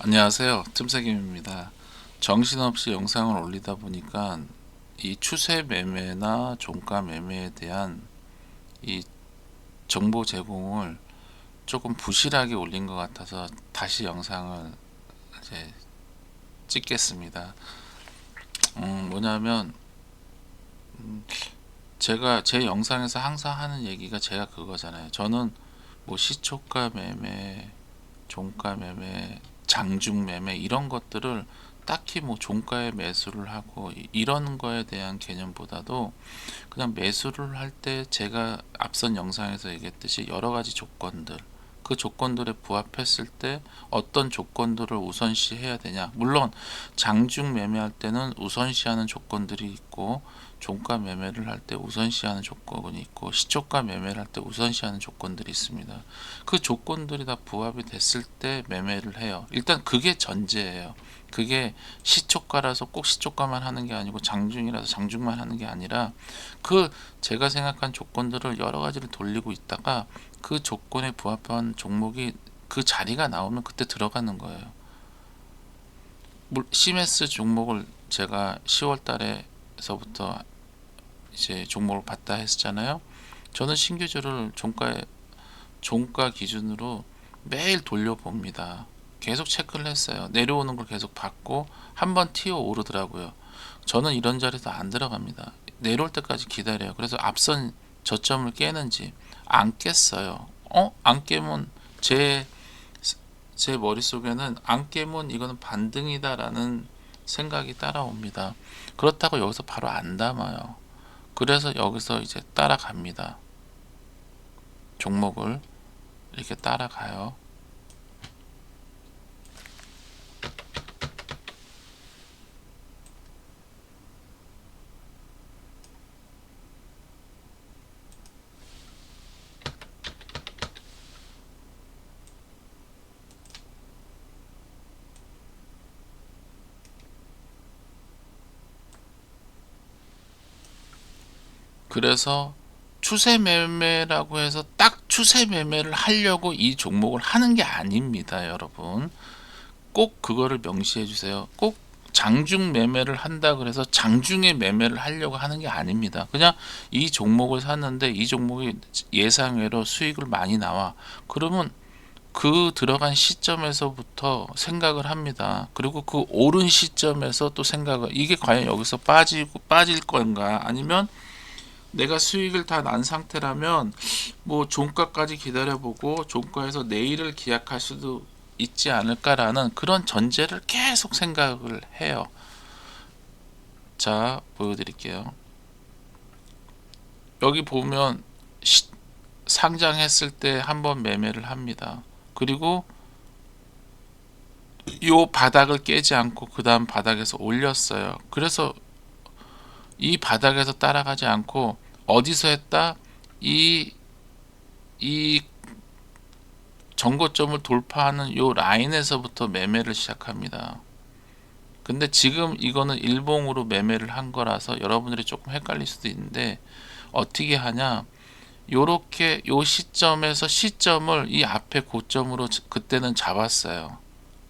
안녕하세요. 틈새김입니다. 정신없이 영상을 올리다 보니까 이 추세 매매나 종가 매매에 대한 이 정보 제공을 조금 부실하게 올린 것 같아서 다시 영상을 이제 찍겠습니다. 뭐냐면 제가 제 영상에서 항상 하는 얘기가 제가 그거잖아요. 저는 뭐 시초가 매매, 종가 매매, 장중 매매 이런 것들을 딱히 뭐 종가에 매수를 하고 이런 거에 대한 개념보다도 그냥 매수를 할 때 제가 앞선 영상에서 얘기했듯이 여러 가지 조건들, 그 조건들에 부합했을 때 어떤 조건들을 우선시해야 되냐. 물론 장중 매매할 때는 우선시하는 조건들이 있고, 종가 매매를 할 때 우선시하는 조건이 있고, 시초가 매매를 할 때 우선시하는 조건들이 있습니다. 그 조건들이 다 부합이 됐을 때 매매를 해요. 일단 그게 전제예요. 그게 시초가라서 꼭 시초가만 하는 게 아니고 장중이라서 장중만 하는 게 아니라, 그 제가 생각한 조건들을 여러 가지를 돌리고 있다가 그 조건에 부합한 종목이 그 자리가 나오면 그때 들어가는 거예요. CMS 종목을 제가 10월 달에서부터 이제 종목을 봤다 했잖아요. 저는 신규주를 종가 기준으로 매일 돌려봅니다. 계속 체크를 했어요. 내려오는 걸 계속 봤고 한번 튀어 오르더라고요. 저는 이런 자리에서 안 들어갑니다. 내려올 때까지 기다려요. 그래서 앞선 저점을 깨는지 안 깼어요. 안 깨면 제 머릿속에는 안 깨면 이거는 반등이다라는 생각이 따라옵니다. 그렇다고 여기서 바로 안 담아요. 그래서 여기서 이제 따라갑니다. 종목을 이렇게 따라가요. 그래서 추세 매매라고 해서 딱 추세 매매를 하려고 이 종목을 하는 게 아닙니다, 여러분. 꼭 그거를 명시해 주세요. 꼭 장중 매매를 한다 그래서 장중에 매매를 하려고 하는 게 아닙니다. 그냥 이 종목을 샀는데 이 종목이 예상외로 수익을 많이 나와. 그러면 그 들어간 시점에서부터 생각을 합니다. 그리고 그 오른 시점에서 또 생각을, 이게 과연 여기서 빠질 건가, 아니면 내가 수익을 다 난 상태라면 뭐 종가까지 기다려보고 종가에서 내일을 기약할 수도 있지 않을까라는 그런 전제를 계속 생각을 해요. 자, 보여드릴게요. 여기 보면 상장했을 때 한번 매매를 합니다. 그리고 요 바닥을 깨지 않고 그 다음 바닥에서 올렸어요. 그래서 이 바닥에서 따라가지 않고 어디서 했다? 이 정고점을 돌파하는 요 라인에서부터 매매를 시작합니다. 근데 지금 이거는 일봉으로 매매를 한 거라서 여러분들이 조금 헷갈릴 수도 있는데, 어떻게 하냐, 요렇게 요 시점에서 시점을 이 앞에 고점으로 그때는 잡았어요.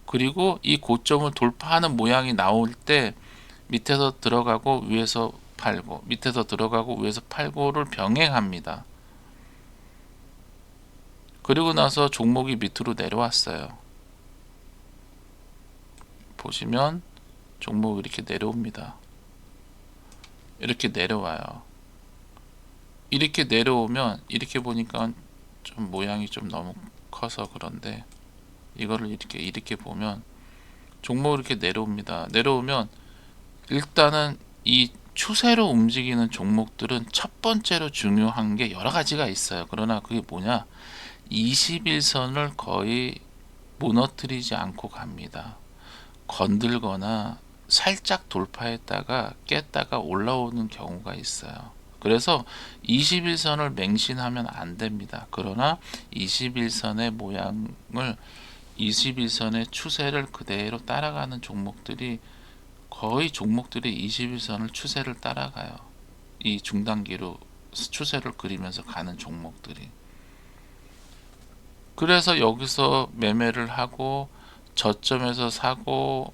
그리고 이 고점을 돌파하는 모양이 나올 때 밑에서 들어가고 위에서 팔고, 밑에서 들어가고 위에서 팔고를 병행합니다. 그리고 나서 종목이 밑으로 내려왔어요. 보시면 종목이 이렇게 내려옵니다. 이렇게 내려와요. 이렇게 내려오면, 이렇게 보니까 좀 모양이 좀 너무 커서 그런데, 이거를 이렇게 보면 종목이 이렇게 내려옵니다. 내려오면 일단은 이 추세로 움직이는 종목들은 첫 번째로 중요한 게 여러 가지가 있어요. 그러나 그게 뭐냐, 21선을 거의 무너뜨리지 않고 갑니다. 건들거나 살짝 돌파했다가 깼다가 올라오는 경우가 있어요. 그래서 21선을 맹신하면 안 됩니다. 그러나 21선의 모양을, 21선의 추세를 그대로 따라가는 종목들이, 거의 종목들이 21선을 추세를 따라가요. 이 중단기로 추세를 그리면서 가는 종목들이. 그래서 여기서 매매를 하고 저점에서 사고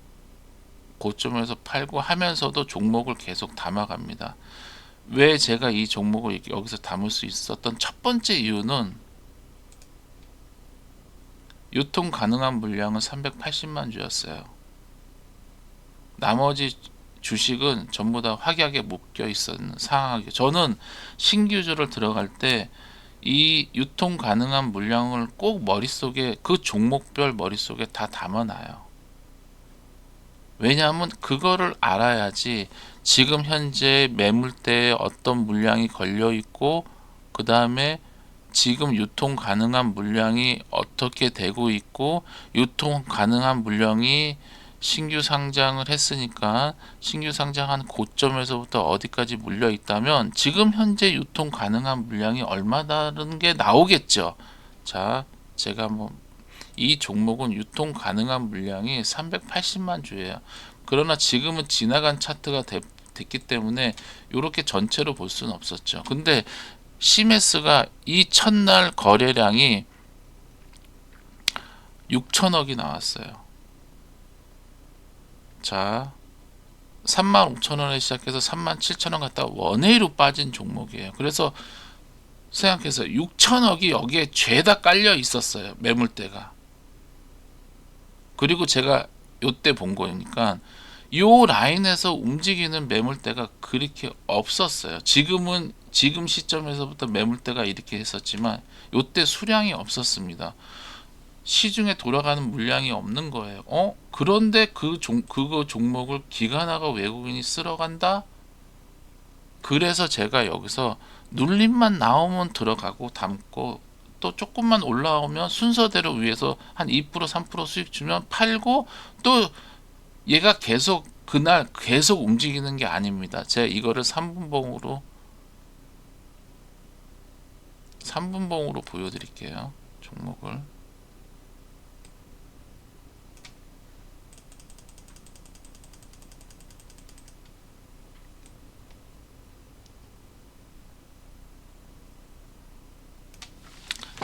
고점에서 팔고 하면서도 종목을 계속 담아갑니다. 왜 제가 이 종목을 여기서 담을 수 있었던 첫 번째 이유는 유통 가능한 물량은 380만 주였어요. 나머지 주식은 전부 다 확약에 묶여 있었는 상황이에요. 저는 신규주를 들어갈 때 이 유통 가능한 물량을 꼭 머릿속에 그 종목별 머릿속에 다 담아놔요. 왜냐하면 그거를 알아야지 지금 현재 매물대에 어떤 물량이 걸려 있고 그 다음에 지금 유통 가능한 물량이 어떻게 되고 있고 유통 가능한 물량이 신규 상장을 했으니까 신규 상장한 고점에서부터 어디까지 물려 있다면 지금 현재 유통 가능한 물량이 얼마다는 게 나오겠죠. 자, 제가 이 종목은 유통 가능한 물량이 380만 주예요. 그러나 지금은 지나간 차트가 됐기 때문에 이렇게 전체로 볼 수는 없었죠. 근데 시메스가 이 첫날 거래량이 6천억이 나왔어요. 자, 35,000원에 시작해서 37,000원 갔다가 원웨이로 빠진 종목이에요. 그래서 생각해서 6천억이 여기에 죄다 깔려 있었어요. 매물대가. 그리고 제가 요때 본 거니까 요 라인에서 움직이는 매물대가 그렇게 없었어요. 지금 시점에서부터 매물대가 이렇게 했었지만 요때 수량이 없었습니다. 시중에 돌아가는 물량이 없는 거예요. 그런데 그거 종목을 기관화가 외국인이 쓸어간다? 그래서 제가 여기서 눌림만 나오면 들어가고 담고 또 조금만 올라오면 순서대로 위에서 한 2% 3% 수익 주면 팔고 또 얘가 계속 그날 계속 움직이는 게 아닙니다. 제가 이거를 3분봉으로 보여드릴게요. 종목을.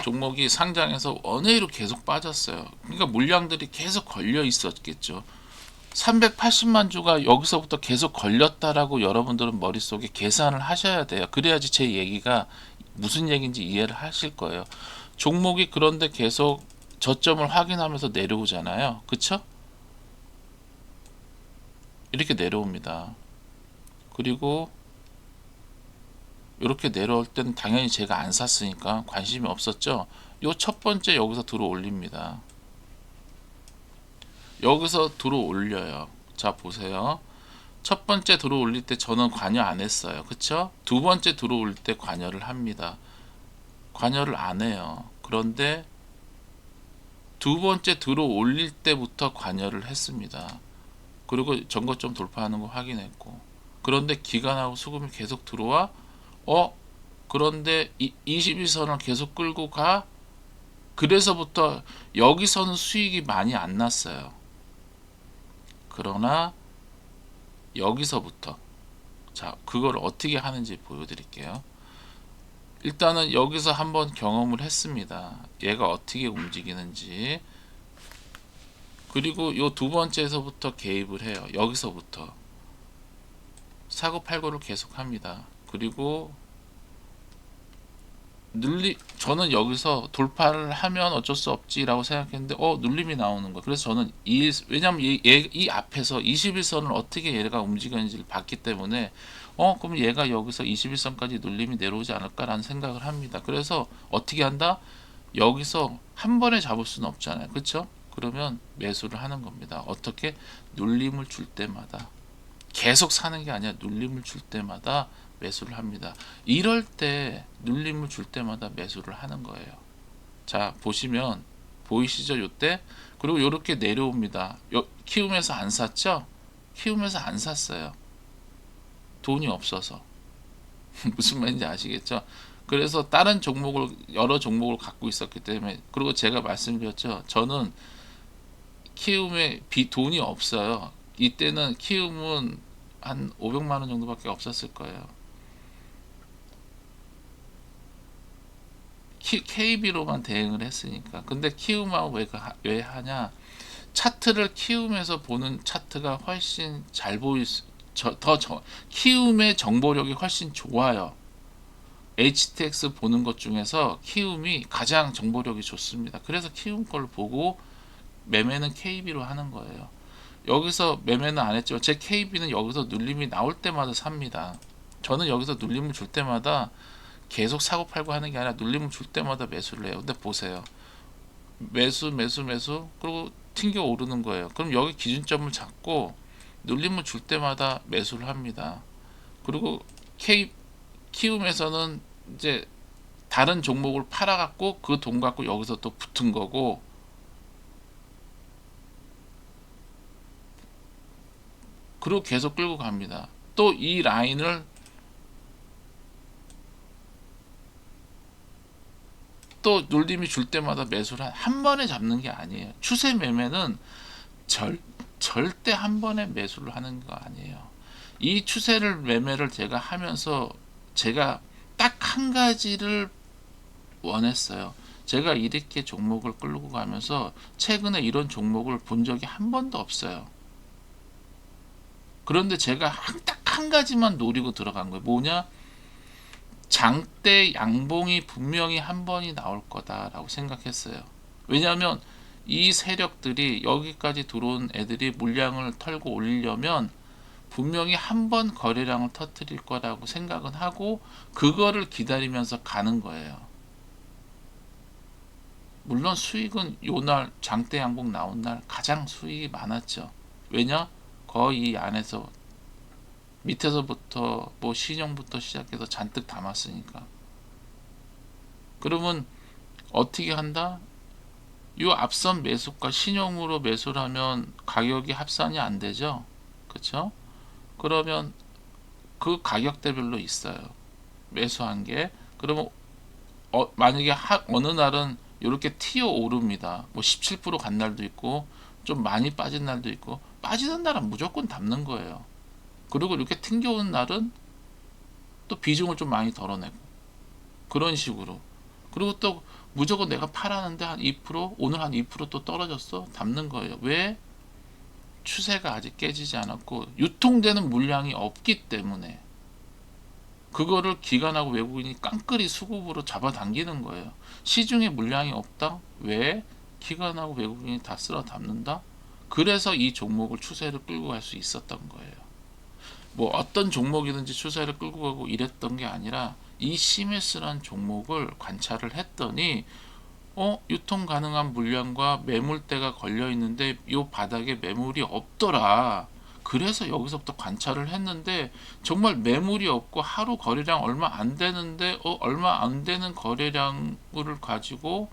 종목이 상장해서 원웨이로 계속 빠졌어요. 그러니까 물량들이 계속 걸려 있었겠죠. 380만 주가 여기서부터 계속 걸렸다라고 여러분들은 머릿속에 계산을 하셔야 돼요. 그래야지 제 얘기가 무슨 얘기인지 이해를 하실 거예요. 종목이 그런데 계속 저점을 확인하면서 내려오잖아요. 그쵸? 이렇게 내려옵니다. 그리고 이렇게 내려올 때는 당연히 제가 안 샀으니까 관심이 없었죠. 요 첫 번째 여기서 들어 올립니다. 여기서 들어 올려요. 자, 보세요. 첫 번째 들어 올릴 때 저는 관여 안 했어요. 그쵸? 두 번째 들어 올릴 때 관여를 합니다. 관여를 안 해요. 그런데 두 번째 들어 올릴 때부터 관여를 했습니다. 그리고 전고점 돌파하는 거 확인했고, 그런데 기관하고 수급이 계속 들어와. 그런데 21선을 계속 끌고 가. 그래서부터 여기서는 수익이 많이 안 났어요. 그러나 여기서부터, 자, 그걸 어떻게 하는지 보여드릴게요. 일단은 여기서 한번 경험을 했습니다. 얘가 어떻게 움직이는지. 그리고 요 두 번째에서부터 개입을 해요. 여기서부터 사고 팔고를 계속 합니다. 그리고 저는 여기서 돌파를 하면 어쩔 수 없지라고 생각했는데 눌림이 나오는 거예요. 그래서 저는 왜냐면 이 앞에서 21선을 어떻게 얘가 움직이는지를 봤기 때문에 그럼 얘가 여기서 21선까지 눌림이 내려오지 않을까라는 생각을 합니다. 그래서 어떻게 한다? 여기서 한 번에 잡을 수는 없잖아요. 그렇죠? 그러면 매수를 하는 겁니다. 어떻게? 눌림을 줄 때마다. 계속 사는 게 아니라 눌림을 줄 때마다 매수를 합니다. 이럴 때 눌림을 줄 때마다 매수를 하는 거예요. 자, 보시면 보이시죠? 요때. 그리고 이렇게 내려옵니다. 키움에서 안 샀죠? 키움에서 안 샀어요. 돈이 없어서. 무슨 말인지 아시겠죠? 그래서 다른 종목을, 여러 종목을 갖고 있었기 때문에. 그리고 제가 말씀드렸죠. 저는 키움에 돈이 없어요. 이때는 키움은 한 500만 원 정도밖에 없었을 거예요. KB로만 대응을 했으니까. 근데 키움하고 왜 하냐? 차트를 키우면서 보는 차트가 훨씬 잘 보일 키움의 정보력이 훨씬 좋아요. HTX 보는 것 중에서 키움이 가장 정보력이 좋습니다. 그래서 키움 걸 보고 매매는 KB로 하는 거예요. 여기서 매매는 안 했지만 제 KB는 여기서 눌림이 나올 때마다 삽니다. 저는 여기서 눌림을 줄 때마다 계속 사고 팔고 하는 게 아니라 눌림을 줄 때마다 매수를 해요. 근데 보세요. 매수 그리고 튕겨 오르는 거예요. 그럼 여기 기준점을 잡고 눌림을 줄 때마다 매수를 합니다. 그리고 키움에서는 이제 다른 종목을 팔아갖고 그 돈 갖고 여기서 또 붙은 거고, 그리고 계속 끌고 갑니다. 또 이 라인을 또 눌림이 줄 때마다 매수를 한 번에 잡는 게 아니에요. 추세 매매는 절대 한 번에 매수를 하는 거 아니에요. 이 추세를 매매를 제가 하면서 제가 딱 한 가지를 원했어요. 제가 이렇게 종목을 끌고 가면서 최근에 이런 종목을 본 적이 한 번도 없어요. 그런데 제가 딱 한 가지만 노리고 들어간 거예요. 뭐냐? 장대 양봉이 분명히 한 번이 나올 거다라고 생각했어요. 왜냐하면 이 세력들이 여기까지 들어온 애들이 물량을 털고 올리려면 분명히 한 번 거래량을 터뜨릴 거라고 생각은 하고 그거를 기다리면서 가는 거예요. 물론 수익은 요날 장대 양봉 나온 날 가장 수익이 많았죠. 왜냐? 거의 이 안에서 밑에서부터 뭐 신용부터 시작해서 잔뜩 담았으니까. 그러면 어떻게 한다? 요 앞선 매수가 신용으로 매수를 하면 가격이 합산이 안 되죠. 그렇죠? 그러면 그 가격대별로 있어요. 매수한 게. 그러면 만약에 어느 날은 이렇게 튀어 오릅니다. 뭐 17%간 날도 있고 좀 많이 빠진 날도 있고, 빠지는 날은 무조건 담는 거예요. 그리고 이렇게 튕겨오는 날은 또 비중을 좀 많이 덜어내고 그런 식으로. 그리고 또 무조건 내가 팔았는데 한 2% 오늘 한 2%또 떨어졌어, 담는 거예요. 왜? 추세가 아직 깨지지 않았고 유통되는 물량이 없기 때문에 그거를 기관하고 외국인이 깡그리 수급으로 잡아당기는 거예요. 시중에 물량이 없다? 왜? 기관하고 외국인이 다 쓸어 담는다? 그래서 이 종목을 추세를 끌고 갈 수 있었던 거예요. 뭐 어떤 종목이든지 추세를 끌고 가고 이랬던 게 아니라 이 시메스란 종목을 관찰을 했더니 유통 가능한 물량과 매물대가 걸려 있는데 이 바닥에 매물이 없더라. 그래서 여기서부터 관찰을 했는데 정말 매물이 없고 하루 거래량 얼마 안 되는데 얼마 안 되는 거래량을 가지고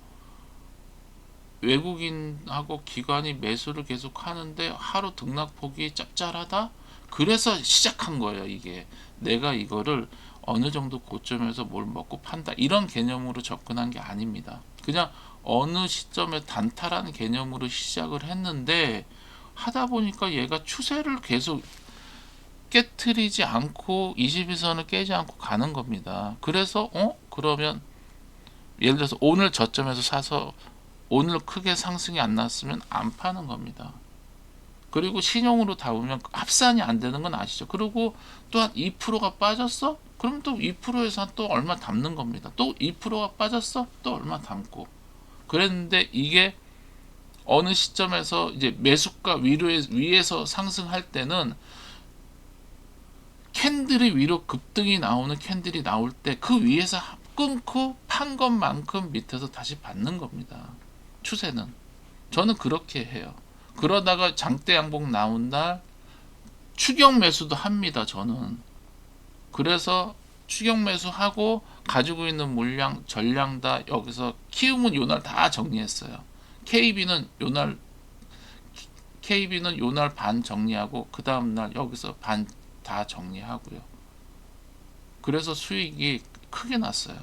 외국인하고 기관이 매수를 계속 하는데 하루 등락폭이 짭짤하다? 그래서 시작한 거예요. 이게 내가 이거를 어느 정도 고점에서 뭘 먹고 판다 이런 개념으로 접근한 게 아닙니다. 그냥 어느 시점에 단타라는 개념으로 시작을 했는데 하다 보니까 얘가 추세를 계속 깨트리지 않고 22선을 깨지 않고 가는 겁니다. 그래서 그러면 예를 들어서 오늘 저점에서 사서 오늘 크게 상승이 안 났으면 안 파는 겁니다. 그리고 신용으로 담으면 합산이 안 되는 건 아시죠? 그리고 또한 2%가 빠졌어? 그럼 또 2%에서 또 얼마 담는 겁니다. 또 2%가 빠졌어? 또 얼마 담고. 그랬는데 이게 어느 시점에서 이제 매수가 위에서 상승할 때는 캔들이 위로 급등이 나오는 캔들이 나올 때 그 위에서 끊고 판 것만큼 밑에서 다시 받는 겁니다. 추세는. 저는 그렇게 해요. 그러다가 장대 양봉 나온 날 추격 매수도 합니다. 저는. 그래서 추격 매수하고 가지고 있는 물량 전량 다 여기서 키움은 요날 다 정리했어요. KB는 요날 반 정리하고 그 다음날 여기서 반 다 정리하고요. 그래서 수익이 크게 났어요.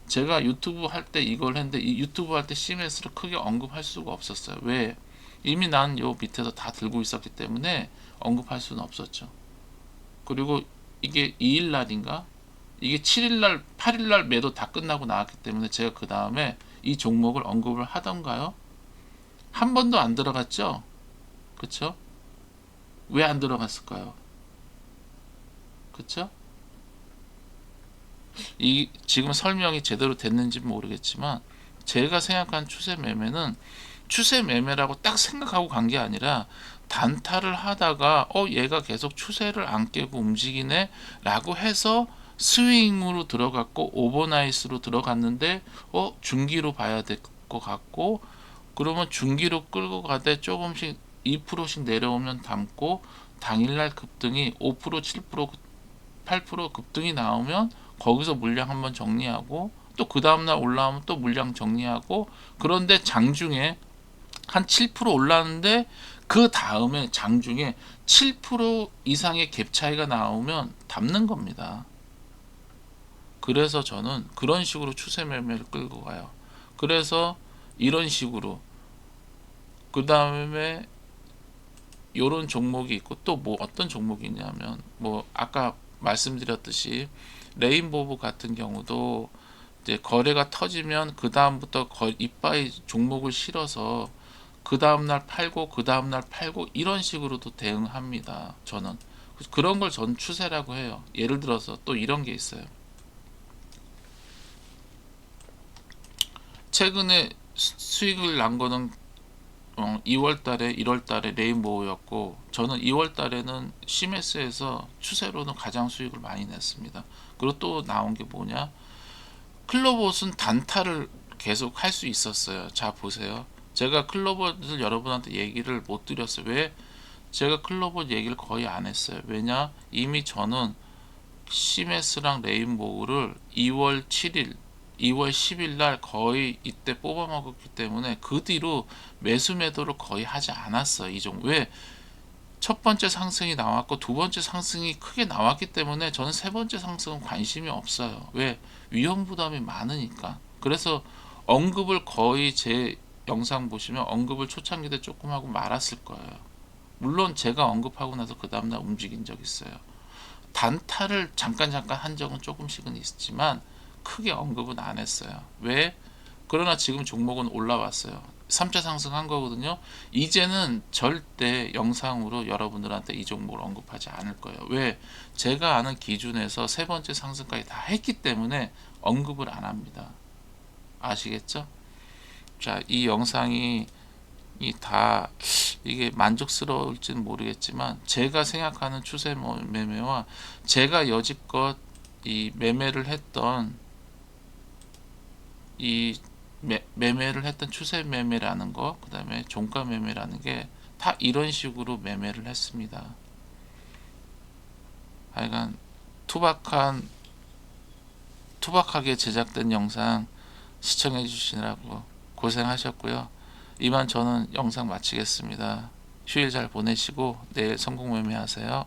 제가 유튜브 할 때 이걸 했는데 이 유튜브 할 때 CMS를 크게 언급할 수가 없었어요. 왜? 이미 난 요 밑에서 다 들고 있었기 때문에 언급할 수는 없었죠. 그리고 이게 2일날인가? 이게 7일날, 8일날 매도 다 끝나고 나왔기 때문에 제가 그 다음에 이 종목을 언급을 하던가요? 한 번도 안 들어갔죠? 그쵸? 왜 안 들어갔을까요? 그쵸? 이 지금 설명이 제대로 됐는지 모르겠지만 제가 생각한 추세 매매는 추세 매매라고 딱 생각하고 간 게 아니라 단타를 하다가 얘가 계속 추세를 안 깨고 움직이네 라고 해서 스윙으로 들어갔고 오버나이스로 들어갔는데 중기로 봐야 될 것 같고, 그러면 중기로 끌고 가되 조금씩 2%씩 내려오면 담고 당일날 급등이 5% 7% 8% 급등이 나오면 거기서 물량 한번 정리하고 또 그 다음날 올라오면 또 물량 정리하고, 그런데 장중에 한 7% 올랐는데 그 다음에 장중에 7% 이상의 갭 차이가 나오면 담는 겁니다. 그래서 저는 그런 식으로 추세 매매를 끌고 가요. 그래서 이런 식으로 그 다음에 요런 종목이 있고 또 뭐 어떤 종목이 있냐면 뭐 아까 말씀드렸듯이 레인보우 같은 경우도 이제 거래가 터지면 그 다음부터 이빠이 종목을 실어서 그 다음날 팔고 그 다음날 팔고 이런 식으로도 대응합니다. 저는 그런 걸 전 추세라고 해요. 예를 들어서 또 이런 게 있어요. 최근에 수익을 난 거는 2월 달에 1월 달에 레인보우였고, 저는 2월 달에는 시메스에서 추세로는 가장 수익을 많이 냈습니다. 그리고 또 나온 게 뭐냐? 클로봇은 단타를 계속 할 수 있었어요. 자 보세요. 제가 클로봇을 여러분한테 얘기를 못 드렸어요. 왜? 제가 클로봇 얘기를 거의 안 했어요. 왜냐? 이미 저는 시메스랑 레인보우를 2월 7일 2월 10일 날 거의 이때 뽑아 먹었기 때문에 그 뒤로 매수 매도를 거의 하지 않았어요. 이 정도. 왜? 첫 번째 상승이 나왔고 두 번째 상승이 크게 나왔기 때문에 저는 세 번째 상승은 관심이 없어요. 왜? 위험 부담이 많으니까. 그래서 언급을 거의 제 영상 보시면 언급을 초창기 때 조금 하고 말았을 거예요. 물론 제가 언급하고 나서 그 다음날 움직인 적 있어요. 단타를 잠깐 한 적은 조금씩은 있지만 크게 언급은 안 했어요. 왜? 그러나 지금 종목은 올라왔어요. 3차 상승한 거거든요. 이제는 절대 영상으로 여러분들한테 이 종목을 언급하지 않을 거예요. 왜? 제가 아는 기준에서 세 번째 상승까지 다 했기 때문에 언급을 안 합니다. 아시겠죠? 자, 이 영상이 다 이게 만족스러울지는 모르겠지만 제가 생각하는 추세 매매와 제가 여지껏 이 매매를 했던 이 매매를 했던 추세 매매라는 거, 그 다음에 종가 매매라는 게 다 이런 식으로 매매를 했습니다. 하여간 투박하게 제작된 영상 시청해 주시느라고 고생하셨고요. 이만 저는 영상 마치겠습니다. 휴일 잘 보내시고 내일 성공 매매하세요.